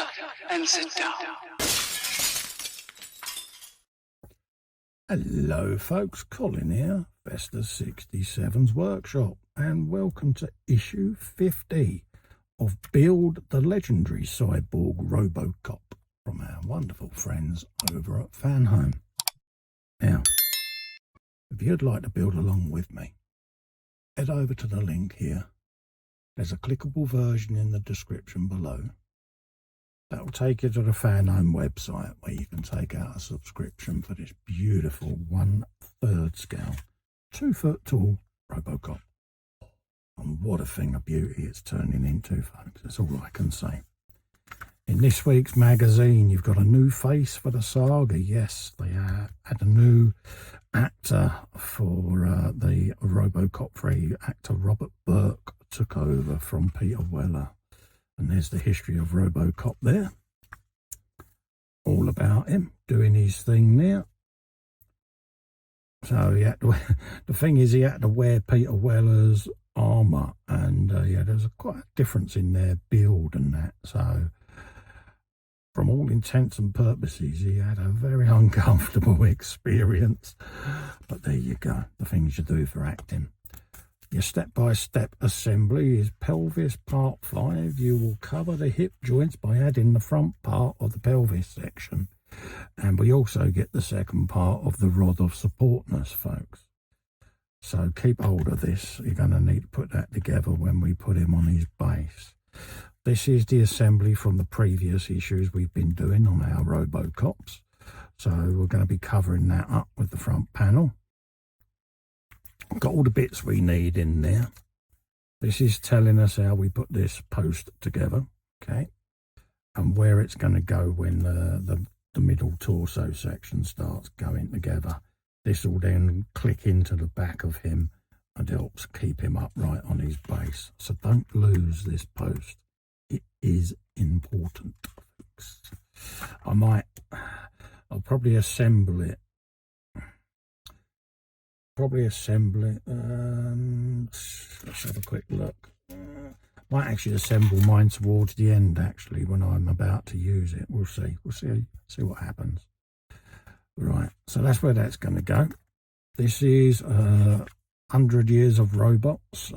up and sit down. Hello folks, Colin here, Vesta 67's workshop, and welcome to issue 50 of Build the Legendary Cyborg RoboCop from our wonderful friends over at Fanhome. Now, if you'd like to build along with me, head over to the link here. There's a clickable version in the description below. That will take you to the Fanhome website where you can take out a subscription for this beautiful 1/3 scale, 2 foot tall RoboCop. And what a thing of beauty it's turning into, folks. That's all I can say. In this week's magazine, you've got a new face for the saga. Yes, they had a new actor for the RoboCop 3. Actor Robert Burke took over from Peter Weller. And there's the history of RoboCop there. All about him doing his thing there. So he had to, the thing is, he had to wear Peter Weller's armour, and yeah, there's quite a difference in their build and that. So from all intents and purposes, he had a very uncomfortable experience. But there you go, the things you do for acting. Your step-by-step assembly is pelvis part 5. You will cover the hip joints by adding the front part of the pelvis section. And we also get the second part of the rod of supportness, folks. So keep hold of this. You're going to need to put that together when we put him on his base. This is the assembly from the previous issues we've been doing on our RoboCops. So we're going to be covering that up with the front panel. Got all the bits we need in there. This is telling us how we put this post together, okay, and where it's going to go when the middle torso section starts going together. This will then click into the back of him and helps keep him upright on his base. So don't lose this post. It is important, folks. I'll probably assemble it. Let's have a quick look. Might actually assemble mine towards the end, actually, when I'm about to use it. We'll see what happens. Right, so that's where that's going to go. This is 100 Years of Robots.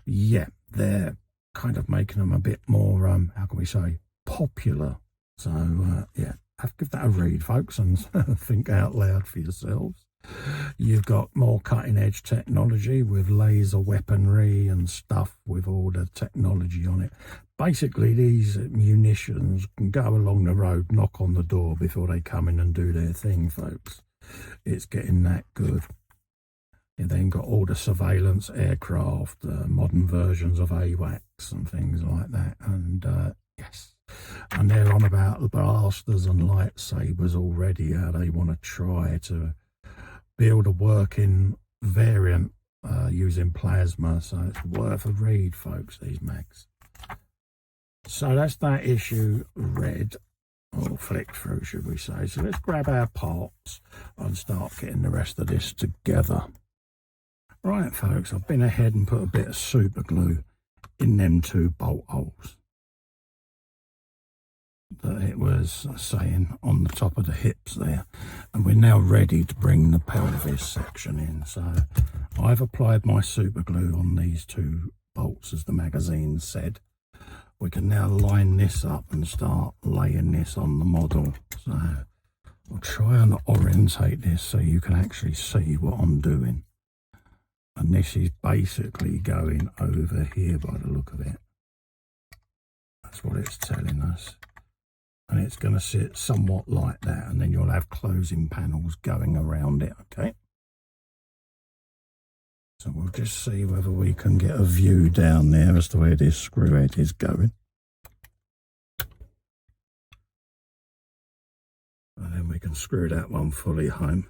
Yeah, they're kind of making them a bit more, how can we say, popular. So yeah, have to give that a read, folks, and think out loud for yourselves. You've got more cutting edge technology with laser weaponry and stuff with all the technology on it. Basically, these munitions can go along the road, knock on the door before they come in and do their thing, folks. It's getting that good. You then got all the surveillance aircraft, modern versions of AWACS and things like that. And yes, and they're on about the blasters and lightsabers already, how they want to try to build a working variant using plasma. So it's worth a read, folks, these mags. So that's that issue read, or flicked through, should we say. So let's grab our parts and start getting the rest of this together. Right, folks, I've been ahead and put a bit of super glue in them 2 bolt holes that it was saying on the top of the hips there, and we're now ready to bring the pelvis section in. So I've applied my super glue on these 2 bolts, as the magazine said. We can now line this up and start laying this on the model. So I'll try and orientate this so you can actually see what I'm doing. And this is basically going over here by the look of it. That's what it's telling us. And it's going to sit somewhat like that, and then you'll have closing panels going around it, okay? So we'll just see whether we can get a view down there as to where this screw head is going. And then we can screw that one fully home.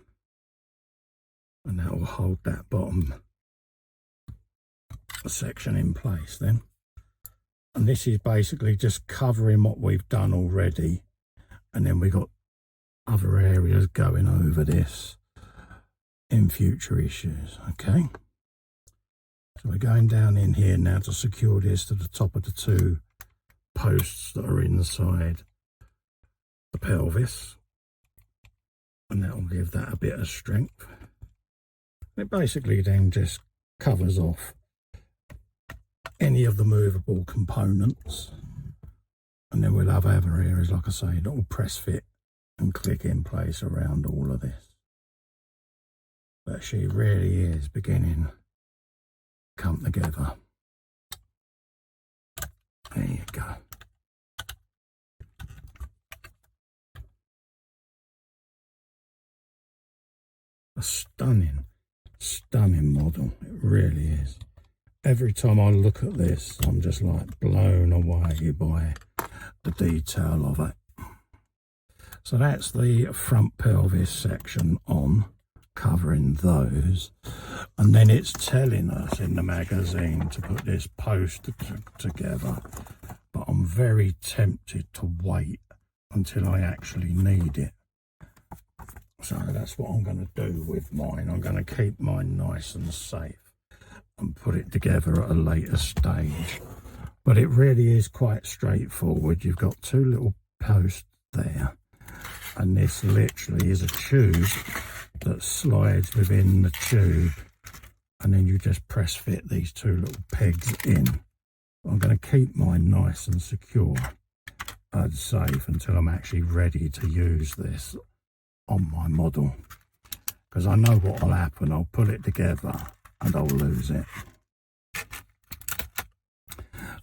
And that will hold that bottom section in place then. And this is basically just covering what we've done already. And then we've got other areas going over this in future issues, okay? So we're going down in here now to secure this to the top of the 2 posts that are inside the pelvis, and that will give that a bit of strength. It basically then just covers off any of the movable components, and then we'll have other areas, like I say, that will press fit and click in place around all of this. But she really is beginning to come together. There you go. A stunning, stunning model. It really is. Every time I look at this, I'm just like blown away by the detail of it. So that's the front pelvis section on, covering those. And then it's telling us in the magazine to put this post together. But I'm very tempted to wait until I actually need it. So that's what I'm going to do with mine. I'm going to keep mine nice and safe and put it together at a later stage. But it really is quite straightforward. You've got two little posts there, and this literally is a tube that slides within the tube, and then you just press fit these two little pegs in. I'm going to keep mine nice and secure and safe until I'm actually ready to use this on my model, because I know what will happen. I'll put it together and I'll lose it.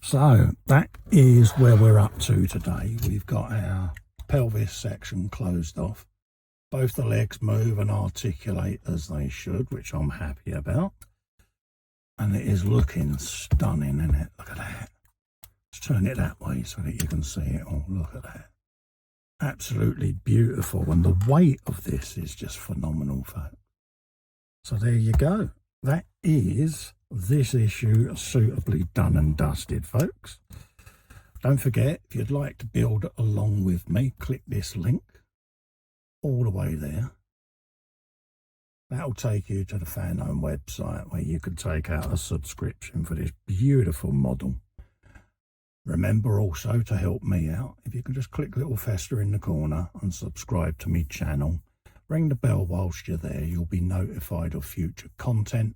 So that is where we're up to today. We've got our pelvis section closed off. Both the legs move and articulate as they should, which I'm happy about. And it is looking stunning, isn't it? Look at that. Let's turn it that way so that you can see it all. Look at that. Absolutely beautiful. And the weight of this is just phenomenal, folks. So there you go. That is this issue suitably done and dusted, folks. Don't forget, if you'd like to build along with me, click this link all the way there. That'll take you to the Fanhome website where you can take out a subscription for this beautiful model. Remember also to help me out, if you can just click little fester in the corner and subscribe to my channel. Ring the bell whilst you're there. You'll be notified of future content.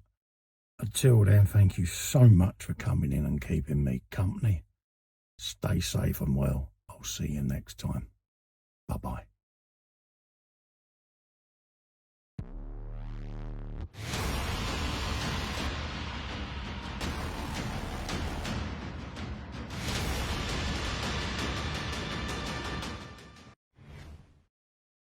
Until then, thank you so much for coming in and keeping me company. Stay safe and well. I'll see you next time. Bye-bye.